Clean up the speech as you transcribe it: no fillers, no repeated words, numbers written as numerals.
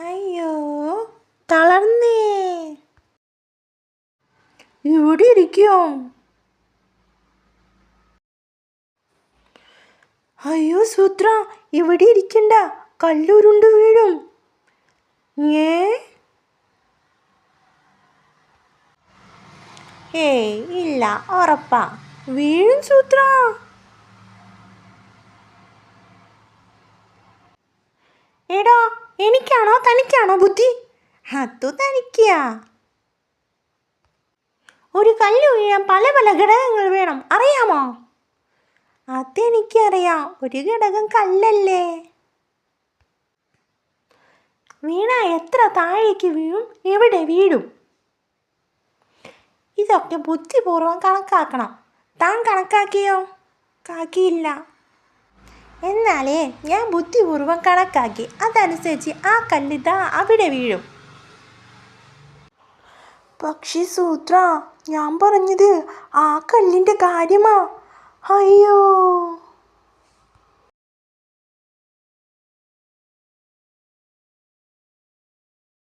അയ്യോ, തളർന്നേ. ഇവിടെ ഇരിക്കോ? അയ്യോ സൂത്ര, ഇവിടെ ഇരിക്കണ്ട, കല്ലുരുണ്ട് വീഴും. ഏയ് ഇല്ല, ഉറപ്പാ വീഴും സൂത്ര. എടാ, എനിക്കാണോ തനിക്കാണോ ബുദ്ധി? അതു തനിക്കാ. ഒരു കല്ല് വീഴാൻ പല പല ഘടകങ്ങൾ വേണം, അറിയാമോ? അതെനിക്കറിയാം, ഒരു ഘടകം കല്ലല്ലേ. വീണ എത്ര താഴേക്ക് വീഴും, എവിടെ വീഴും, ഇതൊക്കെ ബുദ്ധിപൂർവ്വം കണക്കാക്കണം. താൻ കണക്കാക്കിയോ? കാക്കിയില്ല. എന്നാലേ ഞാൻ ബുദ്ധിപൂർവ്വം കണക്കാക്കി, അതനുസരിച്ച് ആ കല്ലിതാ അവിടെ വീഴും. പക്ഷേ സൂത്ര, ഞാൻ പറഞ്ഞത് ആ കല്ലിൻ്റെ കാര്യമാ. അയ്യോ.